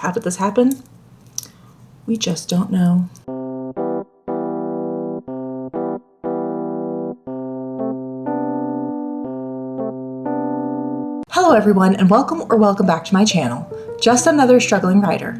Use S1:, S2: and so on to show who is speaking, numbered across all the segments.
S1: How did this happen? We just don't know. Hello everyone, and welcome back to my channel, Just Another Struggling Writer,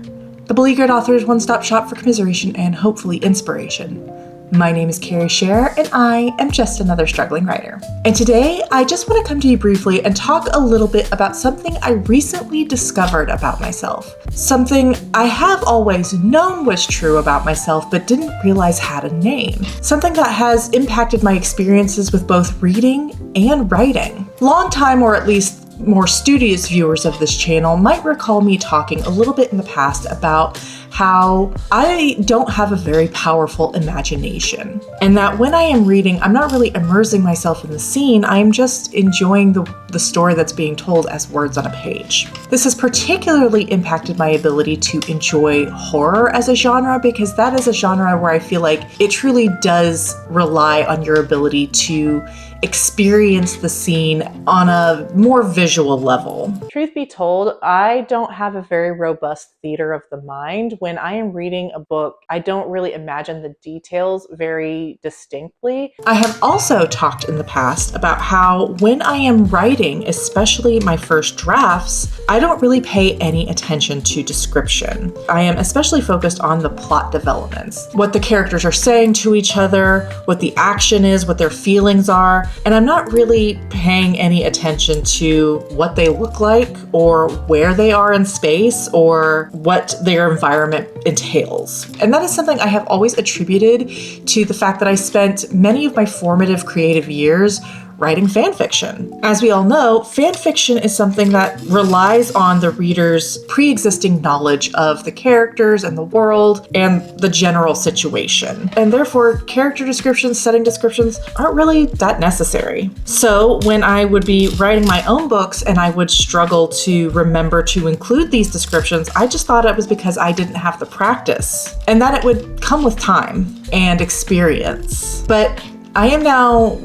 S1: the beleaguered author's one-stop shop for commiseration and hopefully inspiration. My name is Carrie Scherer, and I am just another struggling writer. And today, I just want to come to you briefly and talk a little bit about something I recently discovered about myself. Something I have always known was true about myself, but didn't realize had a name. Something that has impacted my experiences with both reading and writing. Long-time, or at least more studious viewers of this channel might recall me talking a little bit in the past about how I don't have a very powerful imagination, and that when I am reading, I'm not really immersing myself in the scene, I'm just enjoying the story that's being told as words on a page. This has particularly impacted my ability to enjoy horror as a genre, because that is a genre where I feel like it truly does rely on your ability to experience the scene on a more visual level. Truth be told, I don't have a very robust theater of the mind. When I am reading a book, I don't really imagine the details very distinctly. I have also talked in the past about how when I am writing, especially my first drafts, I don't really pay any attention to description. I am especially focused on the plot developments, what the characters are saying to each other, what the action is, what their feelings are. And I'm not really paying any attention to what they look like or where they are in space or what their environment entails. And that is something I have always attributed to the fact that I spent many of my formative creative years writing fan fiction. As we all know, fan fiction is something that relies on the reader's pre-existing knowledge of the characters and the world and the general situation. And therefore, character descriptions, setting descriptions aren't really that necessary. So when I would be writing my own books and I would struggle to remember to include these descriptions, I just thought it was because I didn't have the practice and that it would come with time and experience. But I am now,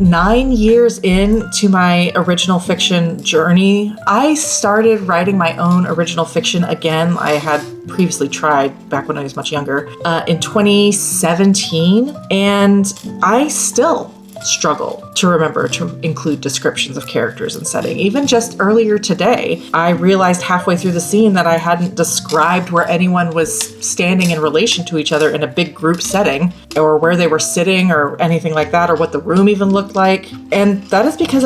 S1: 9 years into my original fiction journey. I started writing my own original fiction again. I had previously tried back when I was much younger, in 2017, and I still struggle to remember to include descriptions of characters and setting. Even just earlier today, I realized halfway through the scene that I hadn't described where anyone was standing in relation to each other in a big group setting, or where they were sitting or anything like that, or what the room even looked like. And that is because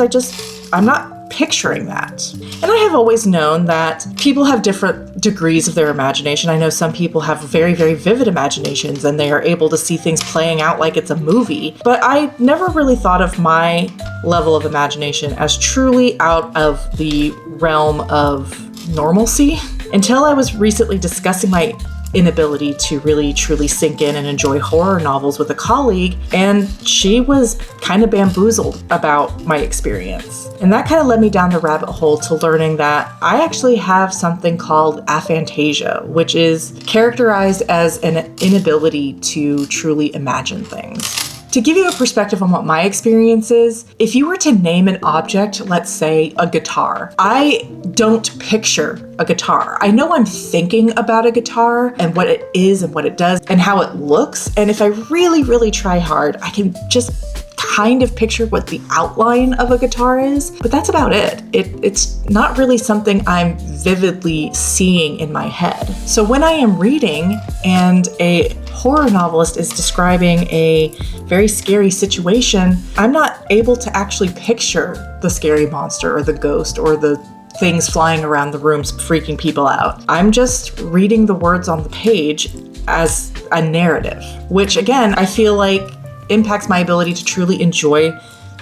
S1: I'm not picturing that. And I have always known that people have different degrees of their imagination. I know some people have very, very vivid imaginations and they are able to see things playing out like it's a movie, but I never really thought of my level of imagination as truly out of the realm of normalcy until I was recently discussing my inability to really truly sink in and enjoy horror novels with a colleague, and she was kind of bamboozled about my experience. And that kind of led me down the rabbit hole to learning that I actually have something called aphantasia, which is characterized as an inability to truly imagine things. To give you a perspective on what my experience is, if you were to name an object, let's say a guitar, I don't picture a guitar. I know I'm thinking about a guitar and what it is and what it does and how it looks. And if I really, really try hard, I can just kind of picture what the outline of a guitar is, but that's about it. It's not really something I'm vividly seeing in my head. So when I am reading and a horror novelist is describing a very scary situation, I'm not able to actually picture the scary monster or the ghost or the things flying around the rooms freaking people out. I'm just reading the words on the page as a narrative, which again, I feel like impacts my ability to truly enjoy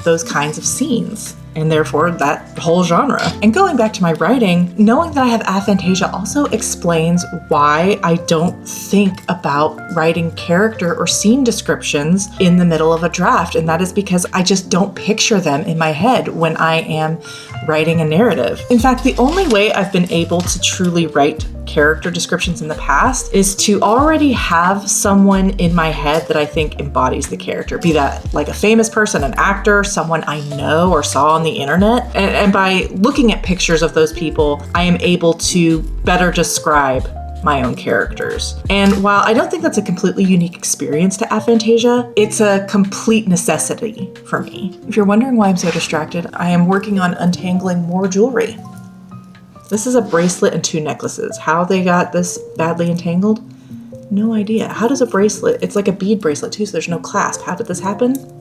S1: those kinds of scenes, and therefore that whole genre. And going back to my writing, knowing that I have aphantasia also explains why I don't think about writing character or scene descriptions in the middle of a draft, and that is because I just don't picture them in my head when I am writing a narrative. In fact, the only way I've been able to truly write character descriptions in the past is to already have someone in my head that I think embodies the character, be that like a famous person, an actor, someone I know or saw on the internet. And by looking at pictures of those people, I am able to better describe my own characters. And while I don't think that's a completely unique experience to aphantasia, it's a complete necessity for me. If you're wondering why I'm so distracted, I am working on untangling more jewelry. This is a bracelet and 2 necklaces. How they got this badly entangled? No idea. How does a bracelet, it's like a bead bracelet too, so there's no clasp. How did this happen?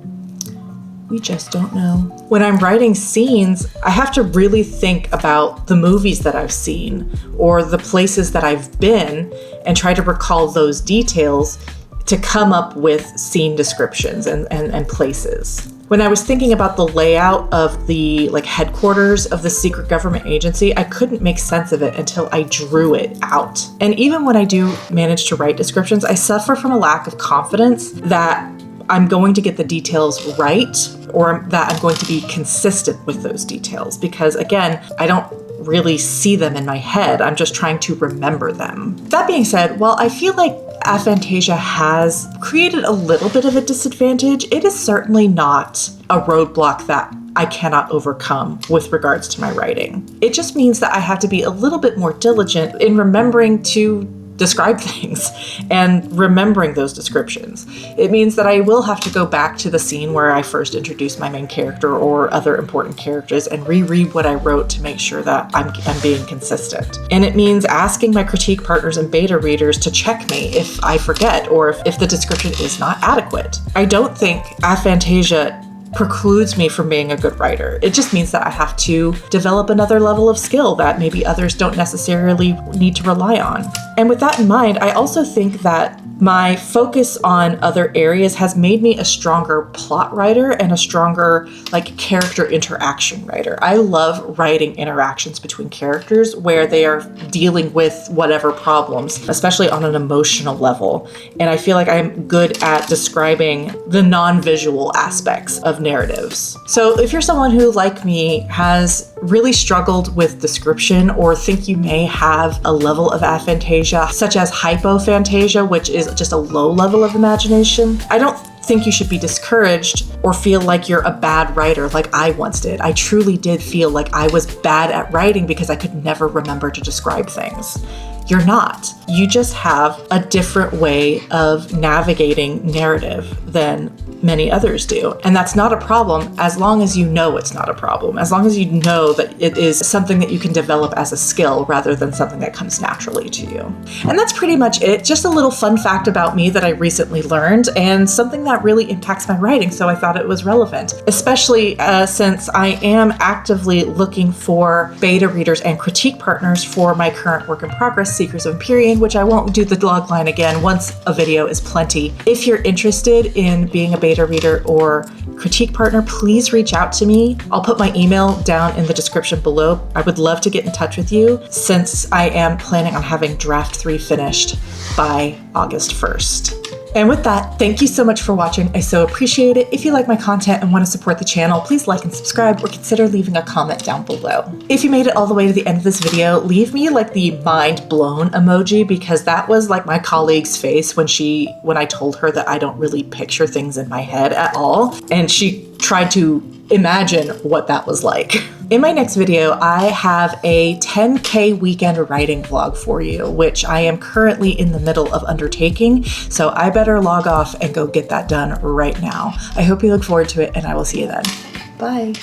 S1: We just don't know. When I'm writing scenes, I have to really think about the movies that I've seen or the places that I've been and try to recall those details to come up with scene descriptions and places. When I was thinking about the layout of the headquarters of the secret government agency, I couldn't make sense of it until I drew it out. And even when I do manage to write descriptions, I suffer from a lack of confidence that I'm going to get the details right or that I'm going to be consistent with those details because, again, I don't really see them in my head. I'm just trying to remember them. That being said, while I feel like aphantasia has created a little bit of a disadvantage, it is certainly not a roadblock that I cannot overcome with regards to my writing. It just means that I have to be a little bit more diligent in remembering to describe things and remembering those descriptions. It means that I will have to go back to the scene where I first introduced my main character or other important characters and reread what I wrote to make sure that I'm being consistent. And it means asking my critique partners and beta readers to check me if I forget or if the description is not adequate. I don't think aphantasia precludes me from being a good writer. It just means that I have to develop another level of skill that maybe others don't necessarily need to rely on. And with that in mind, I also think that my focus on other areas has made me a stronger plot writer and a stronger character interaction writer. I love writing interactions between characters where they are dealing with whatever problems, especially on an emotional level. And I feel like I'm good at describing the non-visual aspects of narratives. So if you're someone who, like me, has really struggled with description or think you may have a level of aphantasia, such as hypophantasia, which is just a low level of imagination, I don't think you should be discouraged or feel like you're a bad writer like I once did. I truly did feel like I was bad at writing because I could never remember to describe things. You're not. You just have a different way of navigating narrative than many others do. And that's not a problem as long as you know it's not a problem, as long as you know that it is something that you can develop as a skill rather than something that comes naturally to you. And that's pretty much it. Just a little fun fact about me that I recently learned and something that really impacts my writing, so I thought it was relevant, especially since I am actively looking for beta readers and critique partners for my current work in progress, Seekers of Empyrean, which I won't do the log line again once a video is plenty. If you're interested in being a beta reader or critique partner, please reach out to me. I'll put my email down in the description below. I would love to get in touch with you since I am planning on having draft 3 finished by August 1st. And with that, thank you so much for watching. I so appreciate it. If you like my content and want to support the channel, please like and subscribe or consider leaving a comment down below. If you made it all the way to the end of this video, leave me the mind blown emoji because that was my colleague's face when I told her that I don't really picture things in my head at all. And she tried to imagine what that was like. In my next video, I have a 10K weekend writing vlog for you, which I am currently in the middle of undertaking, so I better log off and go get that done right now. I hope you look forward to it, and I will see you then. Bye.